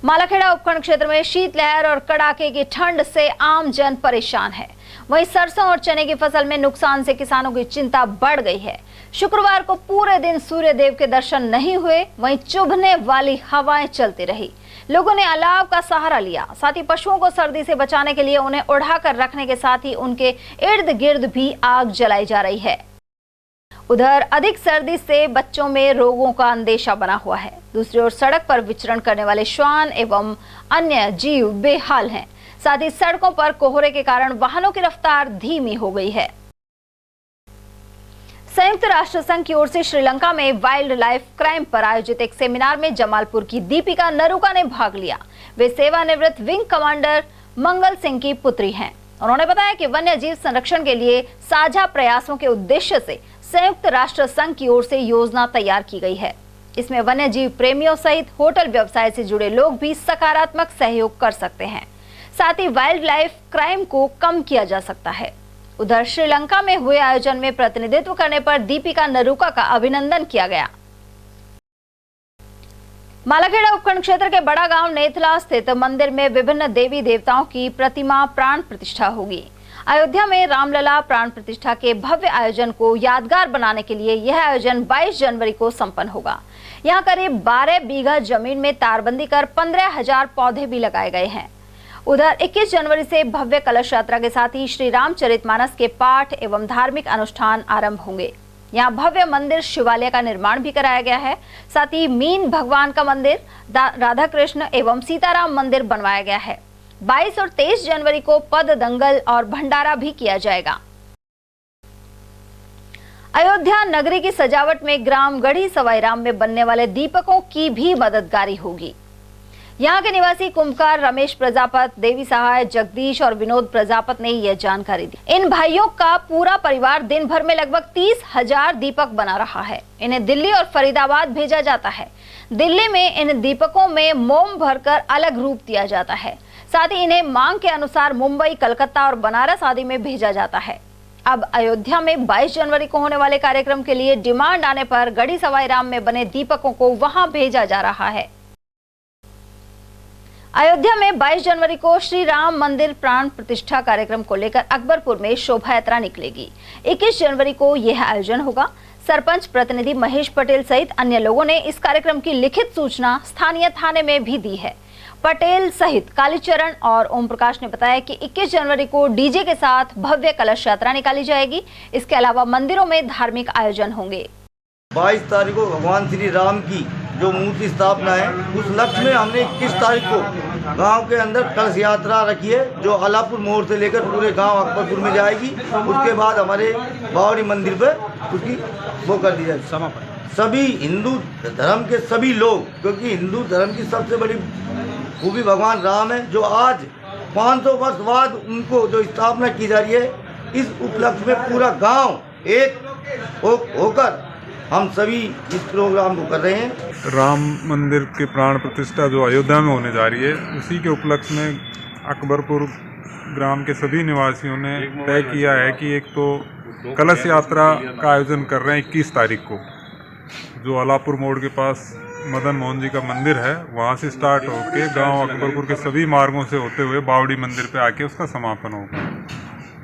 मालाखेड़ा उपखंड क्षेत्र में शीतलहर और कड़ाके की ठंड से आम जन परेशान है। वहीं सरसों और चने की फसल में नुकसान से किसानों की चिंता बढ़ गई है। शुक्रवार को पूरे दिन सूर्य देव के दर्शन नहीं हुए, वहीं चुभने वाली हवाएं चलती रही। लोगों ने अलाव का सहारा लिया। साथ ही पशुओं को सर्दी से बचाने के लिए उन्हें उड़ाकर रखने के साथ ही उनके इर्द गिर्द भी आग जलाई जा रही है। उधर अधिक सर्दी से बच्चों में रोगों का अंदेशा बना हुआ है। दूसरी ओर सड़क पर विचरण करने वाले श्वान एवं अन्य जीव बेहाल हैं। साथ ही सड़कों पर कोहरे के कारण वाहनों की रफ्तार धीमी हो गई है। संयुक्त राष्ट्र संघ की ओर से श्रीलंका में वाइल्ड लाइफ क्राइम पर आयोजित एक सेमिनार में जमालपुर की दीपिका नरूका ने भाग लिया। वे सेवानिवृत्त विंग कमांडर मंगल सिंह की पुत्री हैं। उन्होंने बताया कि वन्य जीव संरक्षण के लिए साझा प्रयासों के उद्देश्य से संयुक्त राष्ट्र संघ की ओर से योजना तैयार की गई है। इसमें वन्य जीव प्रेमियों सहित होटल व्यवसाय से जुड़े लोग भी सकारात्मक सहयोग कर सकते हैं। साथ ही वाइल्ड लाइफ क्राइम को कम किया जा सकता है। उधर श्रीलंका में हुए आयोजन में प्रतिनिधित्व करने पर दीपिका नरूका का अभिनंदन किया गया। मालाखेड़ा उपखंड क्षेत्र के बड़ा गांव नेथला स्थित मंदिर में विभिन्न देवी देवताओं की प्रतिमा प्राण प्रतिष्ठा होगी। अयोध्या में रामलला प्राण प्रतिष्ठा के भव्य आयोजन को यादगार बनाने के लिए यह आयोजन 22 जनवरी को संपन्न होगा। यहाँ करीब 12 बीघा जमीन में तारबंदी कर 15,000 पौधे भी लगाए गए हैं। उधर 21 जनवरी से भव्य कलश यात्रा के साथ ही श्री रामचरितमानस के पाठ एवं धार्मिक अनुष्ठान आरंभ होंगे। यहाँ भव्य मंदिर शिवालय का निर्माण भी कराया गया है। साथ ही मीन भगवान का मंदिर, राधा कृष्ण एवं सीताराम मंदिर बनवाया गया है। 22 और 23 जनवरी को पद दंगल और भंडारा भी किया जाएगा। अयोध्या नगरी की सजावट में ग्राम गढ़ी सवाईराम में बनने वाले दीपकों की भी मददगारी होगी। यहाँ के निवासी कुंभकार रमेश प्रजापत, देवी सहाय जगदीश और विनोद प्रजापत ने यह जानकारी दी। इन भाइयों का पूरा परिवार दिन भर में लगभग 30,000 दीपक बना रहा है। इन्हें दिल्ली और फरीदाबाद भेजा जाता है। दिल्ली में इन दीपकों में मोम भरकर अलग रूप दिया जाता है। साथ ही इन्हें मांग के अनुसार मुंबई, कलकत्ता और बनारस आदि में भेजा जाता है। अब अयोध्या में 22 जनवरी को होने वाले कार्यक्रम के लिए डिमांड आने पर गढ़ी सवाईराम में बने दीपकों को वहां भेजा जा रहा है। अयोध्या में 22 जनवरी को श्री राम मंदिर प्राण प्रतिष्ठा कार्यक्रम को लेकर अकबरपुर में शोभा यात्रा निकलेगी। 21 जनवरी को यह आयोजन होगा। सरपंच प्रतिनिधि महेश पटेल सहित अन्य लोगों ने इस कार्यक्रम की लिखित सूचना स्थानीय थाने में भी दी है। पटेल सहित कालीचरण और ओम प्रकाश ने बताया कि 21 जनवरी को डीजे के साथ भव्य कलश यात्रा निकाली जाएगी। इसके अलावा मंदिरों में धार्मिक आयोजन होंगे। 22 तारीख को भगवान श्री राम की जो मूर्ति स्थापना है, उस लक्ष्य में हमने 21 तारीख को गांव के अंदर कलश यात्रा रखी है, जो अलापुर मोड़ से लेकर पूरे गांव अकबरपुर में जाएगी। उसके बाद हमारे बावड़ी मंदिर पर उसकी वो कर दी जाएगी समापन। सभी हिंदू धर्म के सभी लोग, क्योंकि हिंदू धर्म की सबसे बड़ी खूबी भगवान राम है, जो आज 500 वर्ष बाद उनको जो स्थापना की जा रही है, इस उपलक्ष्य में पूरा गाँव एक होकर हम सभी इस प्रोग्राम को कर रहे हैं। राम मंदिर के प्राण प्रतिष्ठा जो अयोध्या में होने जा रही है, उसी के उपलक्ष्य में अकबरपुर ग्राम के सभी निवासियों ने तय किया है कि एक तो कलश यात्रा का आयोजन कर रहे हैं 21 तारीख को, जो अलापुर मोड़ के पास मदन मोहन जी का मंदिर है, वहाँ से स्टार्ट होकर गांव अकबरपुर के सभी मार्गों से होते हुए बावड़ी मंदिर पे आके उसका समापन होगा।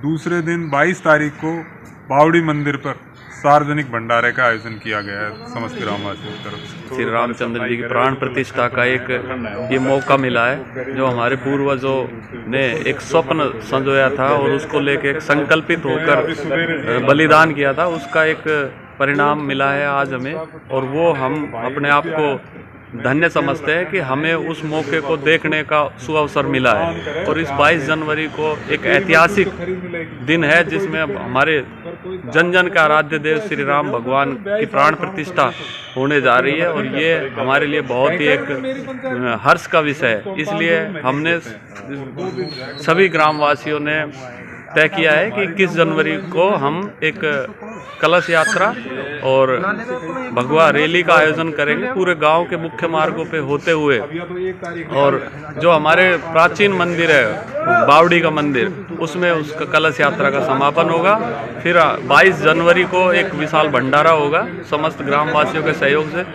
दूसरे दिन 22 तारीख को बावड़ी मंदिर पर सार्वजनिक भंडारे का आयोजन किया गया है समस्त ग्रामवासियों की तरफ से। श्री रामचंद्र जी की प्राण प्रतिष्ठा का एक ये मौका मिला है, जो हमारे पूर्वजों ने एक स्वप्न संजोया था और उसको लेके एक संकल्पित होकर बलिदान किया था, उसका एक परिणाम मिला है आज हमें। और वो हम अपने आप को धन्य समझते हैं कि हमें उस मौके को देखने का सुअवसर मिला है। और इस 22 जनवरी को एक ऐतिहासिक दिन है, जिसमें हमारे जन जन का आराध्य देव श्री राम भगवान की प्राण प्रतिष्ठा होने जा रही है। और ये हमारे लिए बहुत ही एक हर्ष का विषय है। इसलिए हमने सभी ग्रामवासियों ने तय किया है कि 21 जनवरी को हम एक कलश यात्रा और भगवा रैली का आयोजन करेंगे पूरे गांव के मुख्य मार्गों पे होते हुए। और जो हमारे प्राचीन मंदिर है बावड़ी का मंदिर, उसमें उसका कलश यात्रा का समापन होगा। फिर 22 जनवरी को एक विशाल भंडारा होगा समस्त ग्रामवासियों के सहयोग से।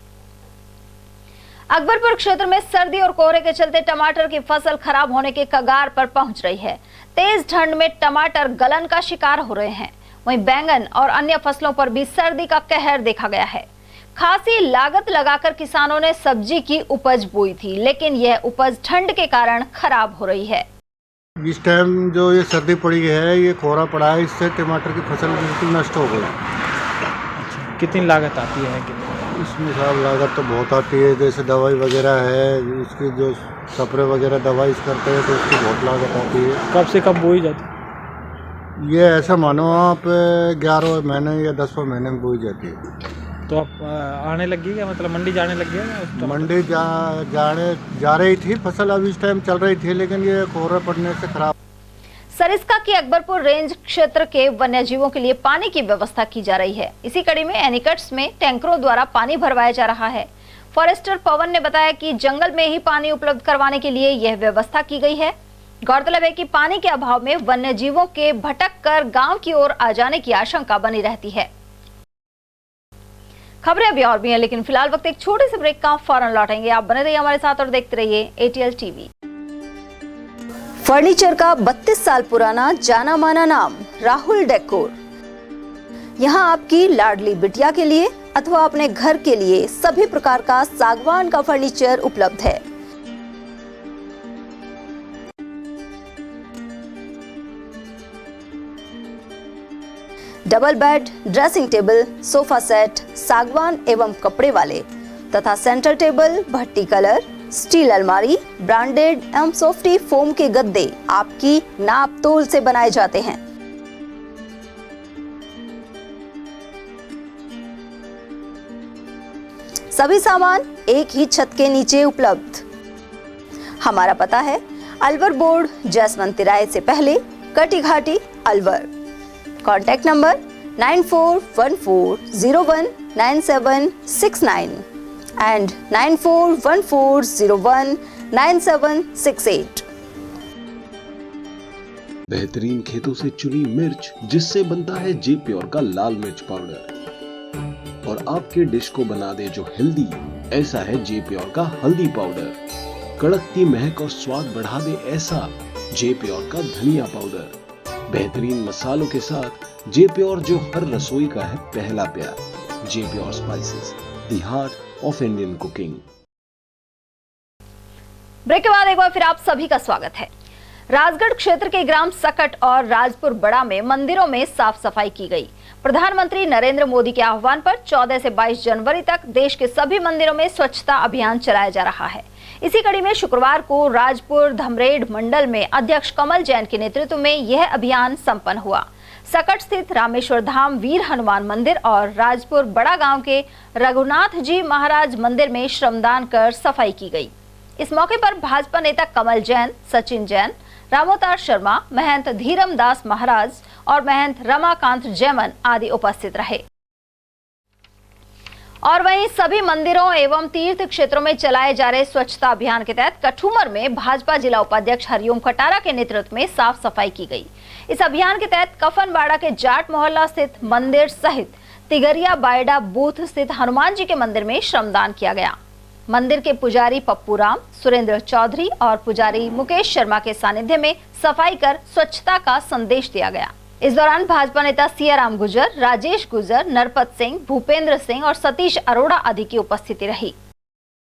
अकबरपुर क्षेत्र में सर्दी और कोहरे के चलते टमाटर की फसल खराब होने के कगार पर पहुंच रही है। तेज ठंड में टमाटर गलन का शिकार हो रहे हैं। वहीं बैंगन और अन्य फसलों पर भी सर्दी का कहर देखा गया है। खासी लागत लगाकर किसानों ने सब्जी की उपज बोई थी, लेकिन यह उपज ठंड के कारण खराब हो रही है। इस टाइम जो ये सर्दी पड़ी है, ये कोहरा पड़ा है, इससे टमाटर की फसल बिल्कुल नष्ट हो गई। कितनी लागत आती है? इसमें साहब लागत तो बहुत आती है, जैसे दवाई वगैरह है, उसकी जो स्प्रे वगैरह दवाई करते हैं तो उसकी बहुत लागत आती है। कब से कब बोई जाती है? ये ऐसा मानो आप 11वें महीने या 10वें महीने में बोई जाती है। तो आप आने लगी क्या, मतलब मंडी जाने लग गया? मंडी जा रही थी फसल, अब इस टाइम चल रही थी, लेकिन ये कोहरा पड़ने से खराब। सरिस्का की अकबरपुर रेंज क्षेत्र के वन्यजीवों के लिए पानी की व्यवस्था की जा रही है। इसी कड़ी में एनीकट्स में टैंकरों द्वारा पानी भरवाया जा रहा है। फॉरेस्टर पवन ने बताया कि जंगल में ही पानी उपलब्ध करवाने के लिए यह व्यवस्था की गई है। गौरतलब है कि पानी के अभाव में वन्यजीवों के भटक कर गांव की ओर आ जाने की आशंका बनी रहती है। खबरें अभी और भी हैं, लेकिन फिलहाल वक्त एक छोटे से ब्रेक का, फौरन लौटेंगे। आप बने रहिए हमारे साथ और देखते रहिए ATL TV। फर्नीचर का 32 साल पुराना जाना माना नाम राहुल डेकोर। यहाँ आपकी लाडली बिटिया के लिए अथवा अपने घर के लिए सभी प्रकार का सागवान का फर्नीचर उपलब्ध है। Double bed, dressing table, sofa set सागवान एवं कपड़े वाले तथा सेंटर टेबल, भट्टी कलर, स्टील अलमारी, ब्रांडेड एवं सॉफ्टी फोम के गद्दे आपकी नाप तोल से बनाए जाते हैं। सभी सामान एक ही छत के नीचे उपलब्ध। हमारा पता है अलवर बोर्ड, जैसमंत तिराहे से पहले, कटी घाटी, अलवर। Contact number 9414019769 and 9414019768। बेहतरीन खेतों से चुनी मिर्च, जिससे बनता है जे प्योर का लाल मिर्च पाउडर और आपके डिश को बना दे जो हेल्दी, ऐसा है जे प्योर का हल्दी पाउडर। कड़कती महक और स्वाद बढ़ा दे ऐसा जे प्योर का धनिया पाउडर। बेहतरीन मसालों के साथ जे प्योर, जो हर रसोई का है पहला प्यार। J pure spices, the heart of Indian cooking. Break के बाद एक बार फिर आप सभी का स्वागत है। राजगढ़ क्षेत्र के ग्राम सकट और राजपुर बड़ा में मंदिरों में साफ सफाई की गई। प्रधानमंत्री नरेंद्र मोदी के आह्वान पर 14 से 22 जनवरी तक देश के सभी मंदिरों में स्वच्छता अभियान चलाया जा रहा है। इसी कड़ी में शुक्रवार को राजपुर धमरेड मंडल में अध्यक्ष कमल जैन के नेतृत्व में यह अभियान संपन्न हुआ। सकट स्थित रामेश्वर धाम वीर हनुमान मंदिर और राजपुर बड़ा गांव के रघुनाथ जी महाराज मंदिर में श्रमदान कर सफाई की गई। इस मौके पर भाजपा नेता कमल जैन, सचिन जैन, रामोतार शर्मा, महंत धीरम दास महाराज और महंत रमाकांत जैमन आदि उपस्थित रहे। और वहीं सभी मंदिरों एवं तीर्थ क्षेत्रों में चलाए जा रहे स्वच्छता अभियान के तहत कठुमर में भाजपा जिला उपाध्यक्ष हरिओम खटारा के नेतृत्व में साफ सफाई की गई। इस अभियान के तहत कफनबाड़ा के जाट मोहल्ला स्थित मंदिर सहित तिगरिया बायडा बूथ स्थित हनुमान जी के मंदिर में श्रमदान किया गया। मंदिर के पुजारी पप्पू राम, सुरेंद्र चौधरी और पुजारी मुकेश शर्मा के सानिध्य में सफाई कर स्वच्छता का संदेश दिया गया। इस दौरान भाजपा नेता सियाराम गुजर, राजेश गुजर, नरपत सिंह, भूपेंद्र सिंह और सतीश अरोड़ा आदि की उपस्थिति रही।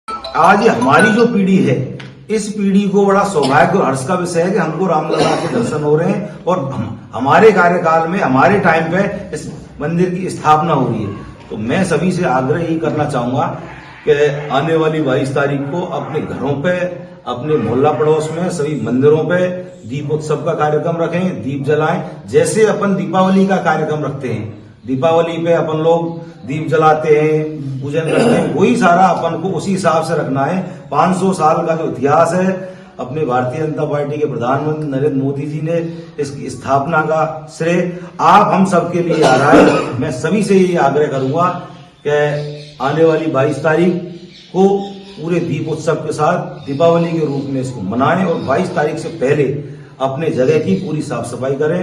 आज हमारी जो पीढ़ी है, इस पीढ़ी को बड़ा सौभाग्य और हर्ष का विषय है कि हमको रामलला के दर्शन हो रहे हैं और हमारे कार्यकाल में, हमारे टाइम पे इस मंदिर की स्थापना हो रही है। तो मैं सभी से आग्रह यही करना चाहूंगा कि आने वाली 22 तारीख को अपने घरों पे, अपने मोहल्ला पड़ोस में, सभी मंदिरों पे दीप उत्सव का कार्यक्रम रखें, दीप जलाएं। जैसे अपन दीपावली का कार्यक्रम रखते हैं, दीपावली पे अपन लोग दीप जलाते हैं, पूजन करते हैं, वही सारा अपन को उसी हिसाब से रखना है। 500 साल का जो इतिहास है, अपने भारतीय जनता पार्टी के प्रधानमंत्री नरेंद्र मोदी जी ने इसकी स्थापना का श्रेय आप हम सबके लिए आ रहा है। मैं सभी से ये आग्रह करूंगा कि आने वाली 22 तारीख को पूरे दीप उत्सव के साथ दीपावली के रूप में इसको मनाएं और 22 तारीख से पहले अपने जगह की पूरी साफ सफाई करें।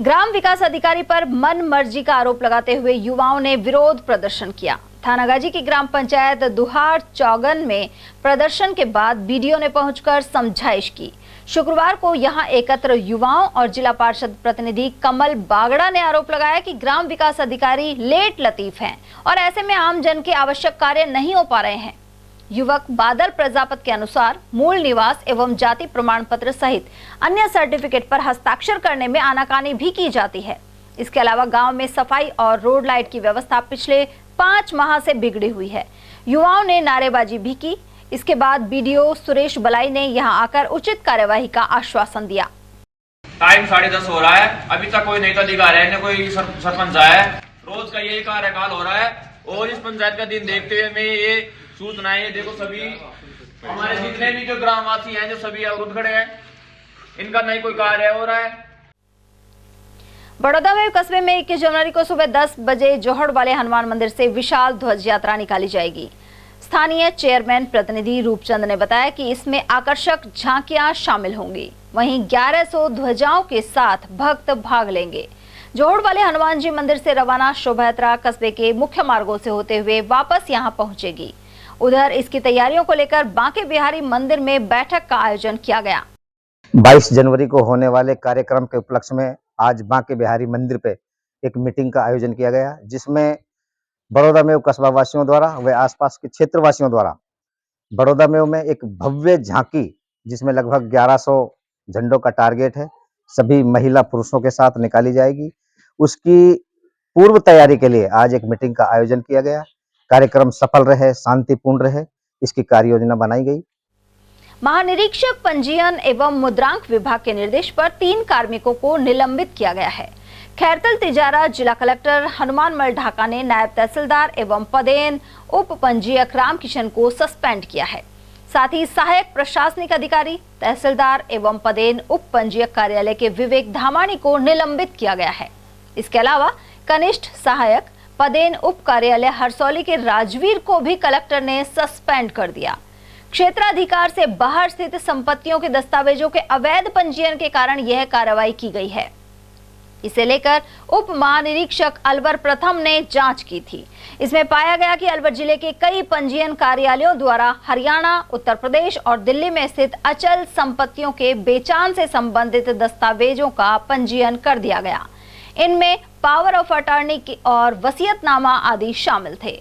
ग्राम विकास अधिकारी पर मन मर्जी का आरोप लगाते हुए युवाओं ने विरोध प्रदर्शन किया। थानागाजी की ग्राम पंचायत दुहार चौगन में प्रदर्शन के बाद बीडीओ ने पहुंचकर समझाइश की। शुक्रवार को यहां एकत्र युवाओं और जिला पार्षद प्रतिनिधि कमल बागड़ा ने आरोप लगाया कि ग्राम विकास अधिकारी लेट लतीफ हैं और ऐसे में आम जन के आवश्यक कार्य नहीं हो पा रहे हैं। युवक बादल प्रजापत के अनुसार मूल निवास एवं जाति प्रमाण पत्र सहित अन्य सर्टिफिकेट पर हस्ताक्षर करने में आनाकानी भी की जाती है। इसके अलावा गांव में सफाई और रोड लाइट की व्यवस्था पिछले 5 माह से बिगड़ी हुई है। युवाओं ने नारेबाजी भी की। इसके बाद बीडीओ सुरेश बलाई ने यहां आकर उचित कार्यवाही का आश्वासन दिया। टाइम 10:30 हो रहा है, अभी तक कोई नेता अधिकारी है न कोई सरपंच आया है। रोज का यही कार्यकाल हो रहा है और इस पंचायत का दिन देखते हुए मैं ये सूचना है, देखो सभी हमारे जितने भी जो ग्रामवासी हैं जो सभी अवरुद्ध खड़े हैं, इनका नहीं कोई कार्य हो रहा है। बड़ौदा में कस्बे में 21 जनवरी को सुबह 10 बजे जोहड़ वाले हनुमान मंदिर से विशाल ध्वज यात्रा निकाली जाएगी। स्थानीय चेयरमैन प्रतिनिधि रूपचंद ने बताया कि इसमें आकर्षक झांकियां शामिल होंगी। वहीं 1100 ध्वजाओं के साथ भक्त भाग लेंगे। जोहड़ वाले हनुमान जी मंदिर से रवाना शोभा यात्रा कस्बे के मुख्य मार्गों से होते हुए वापस यहां पहुंचेगी। उधर इसकी तैयारियों को लेकर बांके बिहारी मंदिर में बैठक का आयोजन किया गया। 22 जनवरी को होने वाले कार्यक्रम के उपलक्ष्य में आज बांके बिहारी मंदिर पे एक मीटिंग का आयोजन किया गया, जिसमें बड़ौदा मेव कस्बा वासियों द्वारा व आसपास के क्षेत्र वासियों द्वारा बड़ौदा मेव में एक भव्य झांकी, जिसमें लगभग 1100 झंडों का टारगेट है, सभी महिला पुरुषों के साथ निकाली जाएगी। उसकी पूर्व तैयारी के लिए आज एक मीटिंग का आयोजन किया गया। कार्यक्रम सफल रहे, शांतिपूर्ण रहे, इसकी कार्य योजना बनाई गई। महानिरीक्षक पंजीयन एवं मुद्रांक विभाग के निर्देश पर 3 कार्मिकों को निलंबित किया गया है। खैरतल तिजारा जिला कलेक्टर हनुमानमल ढाका ने नायब तहसीलदार एवं पदेन उप पंजीयक रामकिशन को सस्पेंड किया है। साथ ही सहायक प्रशासनिक अधिकारी, तहसीलदार एवं पदेन उप पंजीयक कार्यालय के विवेक धामाणी को निलंबित किया गया है। इसके अलावा कनिष्ठ सहायक पदेन उप कार्यालय हरसौली के राजवीर को भी कलेक्टर ने सस्पेंड कर दिया। क्षेत्राधिकार से बाहर स्थित संपत्तियों के दस्तावेजों के अवैध पंजीयन के कारण यह कार्रवाई की गई है। इसे लेकर उप महानिरीक्षक अलवर प्रथम ने जांच की थी। इसमें पाया गया कि अलवर जिले के कई पंजीयन कार्यालयों द्वारा हरियाणा, उत्तर प्रदेश और दिल्ली में स्थित अचल संपत्तियों के बेचान से संबंधित दस्तावेजों का पंजीयन कर दिया गया। इनमें पावर ऑफ अटॉर्नी और वसीयतनामा आदि शामिल थे।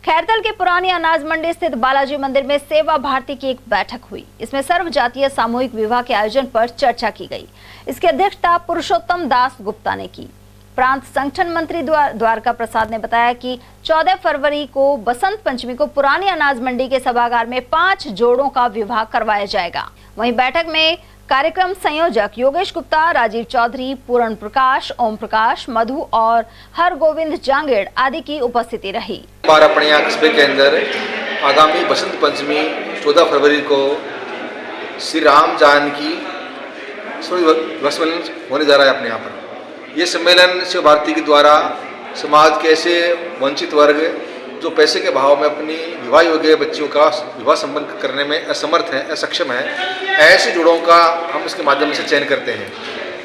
खैरतल के पुरानी अनाज मंडी स्थित बालाजी मंदिर में सेवा भारती की एक बैठक हुई। इसमें सर्व जातीय सामूहिक विवाह के आयोजन पर चर्चा की गई। इसकी अध्यक्षता पुरुषोत्तम दास गुप्ता ने की। प्रांत संगठन मंत्री द्वारका प्रसाद ने बताया कि 14 फरवरी को बसंत पंचमी को पुरानी अनाज मंडी के सभागार में 5 जोड़ों का विवाह करवाया जाएगा। वहीं बैठक में कार्यक्रम संयोजक योगेश गुप्ता, राजीव चौधरी, पूर्ण प्रकाश, ओम प्रकाश, मधु और हरगोविंद जांगेड़ आदि की उपस्थिति रही। बार अपने यहाँ कस्बे के अंदर आगामी बसंत पंचमी 14 फरवरी को श्री राम जानकी सम्मेलन होने जा रहा है। अपने यहाँ पर यह सम्मेलन शिव भारती के द्वारा समाज के ऐसे वंचित वर्ग जो पैसे के भाव में अपनी विवाह योग्य बच्चियों का विवाह संपन्न करने में असमर्थ हैं, असक्षम हैं, ऐसे जोड़ों का हम इसके माध्यम से चयन करते हैं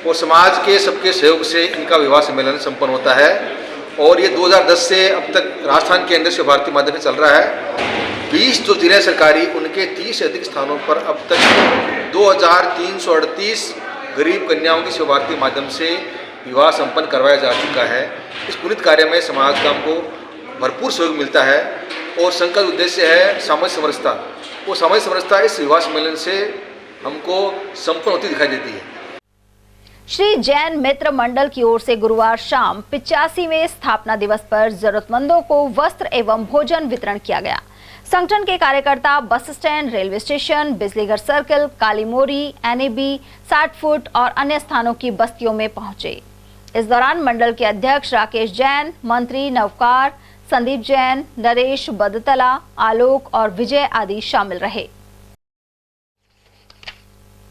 और समाज के सबके सहयोग से इनका विवाह सम्मेलन संपन्न होता है। और ये 2010 से अब तक राजस्थान के अंदर शिव भारती माध्यम से चल रहा है। 20 जो जिले सरकारी उनके 30 से अधिक स्थानों पर अब तक 2338 गरीब कन्याओं की शिव भारती माध्यम से विवाह संपन्न करवाया जा चुका है। इस पुनित कार्य में समाज का हमको भरपूर सहयोग मिलता है और संकल्प उद्देश्य है सामाजिक समरसता। वो सामाजिक समरसता इस विवाह सम्मेलन से हमको संपन्न होती दिखाई देती है। श्री जैन मित्र मंडल की ओर से गुरुवार शाम 85वें स्थापना दिवस पर जरूरतमंदों को वस्त्र एवं भोजन वितरण किया गया। संगठन के कार्यकर्ता bus stand, railway station, Bijlighar circle, Kali Mori, NAB, 60 foot और अन्य स्थानों की बस्तियों में पहुंचे। इस दौरान मंडल के अध्यक्ष राकेश जैन, मंत्री नवकार, संदीप जैन, नरेश बदतला, आलोक और विजय आदि शामिल रहे।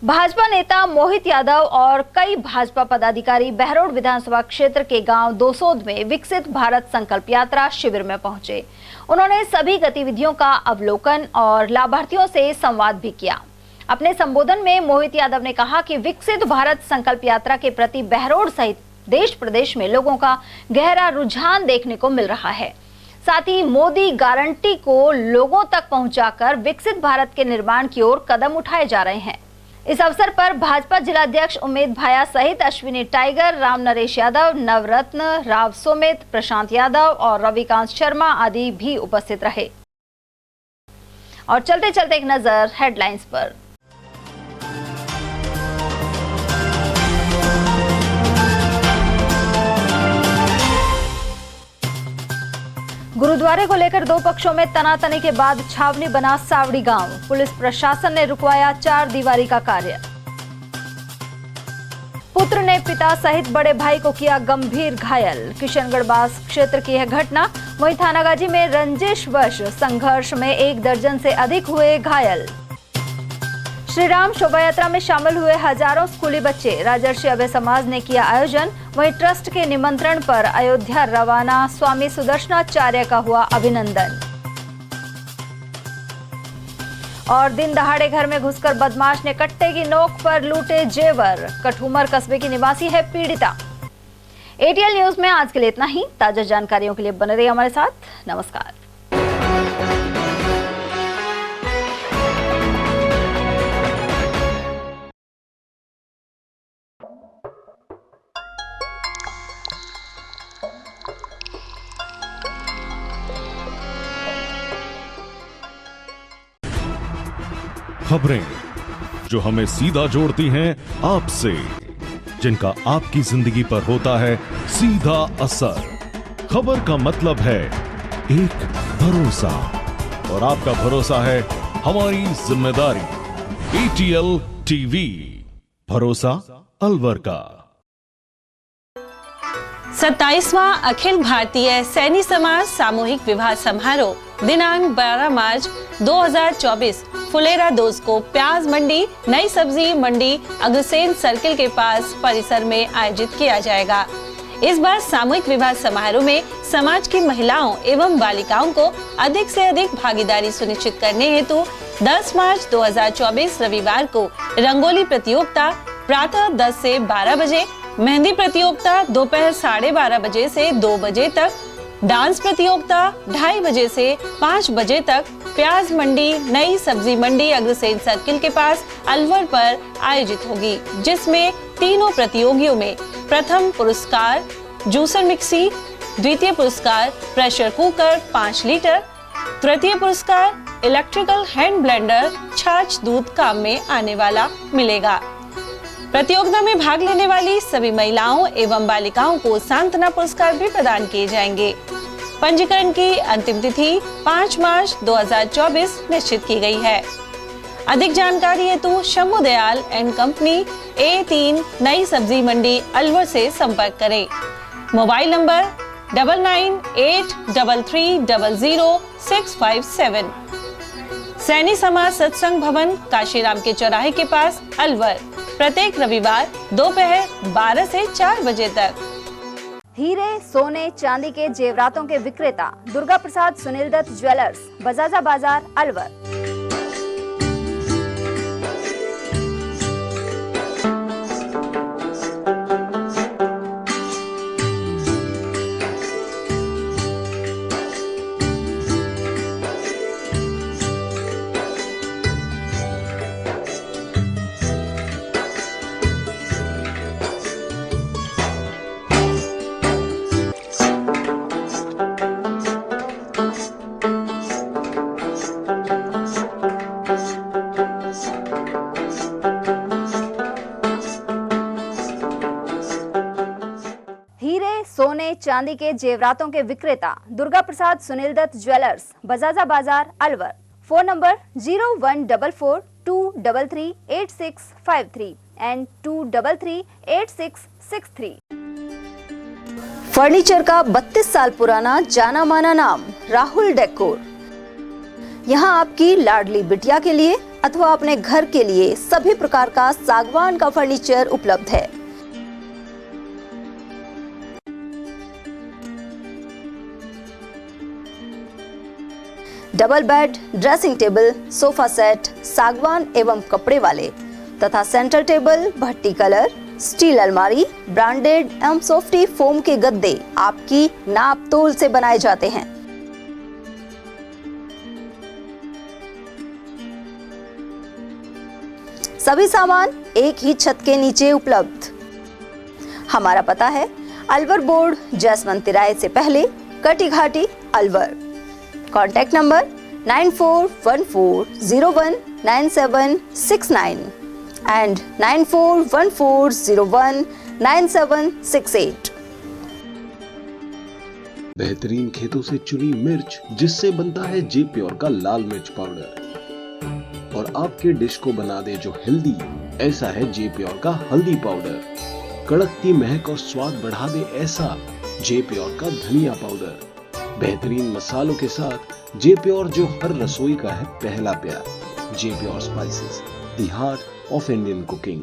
भाजपा नेता मोहित यादव और कई भाजपा पदाधिकारी बहरोड विधानसभा क्षेत्र के गांव दोसोद में विकसित भारत संकल्प यात्रा शिविर में पहुंचे। उन्होंने सभी गतिविधियों का अवलोकन और लाभार्थियों से संवाद भी किया। अपने संबोधन में मोहित यादव ने कहा कि विकसित भारत संकल्प यात्रा के प्रति बहरोड सहित देश प्रदेश में लोगों का गहरा रुझान देखने को मिल रहा है। साथ ही मोदी गारंटी को लोगों तक पहुंचाकर विकसित भारत के निर्माण की ओर कदम उठाए जा रहे हैं। इस अवसर पर भाजपा जिलाध्यक्ष उमेद भाया सहित अश्विनी टाइगर, राम नरेश यादव, नवरत्न, राव सोमित, प्रशांत यादव और रविकांत शर्मा आदि भी उपस्थित रहे। और चलते चलते एक नजर हेडलाइंस पर। गुरुद्वारे को लेकर दो पक्षों में तनातनी के बाद छावनी बना सावड़ी गांव। पुलिस प्रशासन ने रुकवाया 4 दीवारी का कार्य। पुत्र ने पिता सहित बड़े भाई को किया गंभीर घायल। किशनगढ़ बास क्षेत्र की है घटना। वहीं थानागाजी में रंजिशवश संघर्ष में 1 दर्जन से अधिक हुए घायल। श्री राम शोभा यात्रा में शामिल हुए हजारों स्कूली बच्चे। राजर्षि अभय समाज ने किया आयोजन। वहीं ट्रस्ट के निमंत्रण पर अयोध्या रवाना स्वामी सुदर्शनाचार्य का हुआ अभिनंदन। और दिन दहाड़े घर में घुसकर बदमाश ने कट्टे की नोक पर लूटे जेवर। कठूमर कस्बे की निवासी है पीड़िता। एटीएल न्यूज में आज के लिए इतना ही। ताजा जानकारियों के लिए बने रहिए हमारे साथ। नमस्कार। खबरें जो हमें सीधा जोड़ती हैं आपसे, जिनका आपकी जिंदगी पर होता है सीधा असर। खबर का मतलब है एक भरोसा, और आपका भरोसा है हमारी जिम्मेदारी। एटीएल टीवी, भरोसा अलवर का। 27वां अखिल भारतीय सैनी समाज सामूहिक विवाह समारोह दिनांक 12 मार्च 2024 फुलेरा दोस्त को प्याज मंडी नई सब्जी मंडी अग्रसेन सर्किल के पास परिसर में आयोजित किया जाएगा। इस बार सामूहिक विवाह समारोह में समाज की महिलाओं एवं बालिकाओं को अधिक से अधिक भागीदारी सुनिश्चित करने हेतु 10 मार्च 2024 रविवार को रंगोली प्रतियोगिता प्रातः 10 से 12 बजे, मेहंदी प्रतियोगिता दोपहर 12:30 बजे से 2 बजे तक, डांस प्रतियोगिता 2:30 बजे से 5 बजे तक प्याज मंडी नई सब्जी मंडी अग्रसेन सर्किल के पास अलवर पर आयोजित होगी, जिसमें तीनों प्रतियोगियों में प्रथम पुरस्कार जूसर मिक्सी, द्वितीय पुरस्कार प्रेशर कुकर 5 लीटर, तृतीय पुरस्कार इलेक्ट्रिकल हैंड ब्लेंडर छाछ दूध काम में आने वाला मिलेगा। प्रतियोगिता में भाग लेने वाली सभी महिलाओं एवं बालिकाओं को सांत्वना पुरस्कार भी प्रदान किए जाएंगे। पंजीकरण की अंतिम तिथि 5 मार्च 2024 निश्चित की गई है। अधिक जानकारी हेतु Shambhu Dayal and company A3 नई सब्जी मंडी अलवर से संपर्क करें। Mobile number 9983300657। सैनी समाज सत्संग भवन काशीराम के चौराहे के पास अलवर, प्रत्येक रविवार दोपहर 12 से 4 बजे तक। हीरे सोने चांदी के जेवरातों के विक्रेता दुर्गा प्रसाद सुनील दत्त ज्वेलर्स, बजाजा बाजार अलवर। सोने चांदी के जेवरातों के विक्रेता Durga Prasad Sunil Dutt jewellers, Bajaja Bazaar Alwar. Phone number 0144233863 and 2338663। Furniture का 32 साल पुराना जाना माना नाम राहुल डेकोर। यहाँ आपकी लाडली बिटिया के लिए अथवा अपने घर के लिए सभी प्रकार का सागवान का फर्नीचर उपलब्ध है। Double bed, dressing table, sofa set सागवान एवं कपड़े वाले तथा सेंटर टेबल, भट्टी कलर, स्टील अलमारी, ब्रांडेड एवं सॉफ्टी फोम के गद्दे आपकी नाप तोल से बनाए जाते हैं। सभी सामान एक ही छत के नीचे उपलब्ध। हमारा पता है अलवर बोर्ड, जसवंत तिराहे से पहले, कटी घाटी, अलवर। Contact number 9414019769 and 9414019768। बेहतरीन खेतों से चुनी मिर्च, जिससे बनता है जे प्योर का लाल मिर्च पाउडर और आपके डिश को बना दे जो हेल्दी, ऐसा है जे प्योर का हल्दी पाउडर। कड़कती महक और स्वाद बढ़ा दे ऐसा जे प्योर का धनिया पाउडर। बेहतरीन मसालों के साथ जे प्योर, जो हर रसोई का है पहला प्यार। J pure spices, the heart of Indian cooking.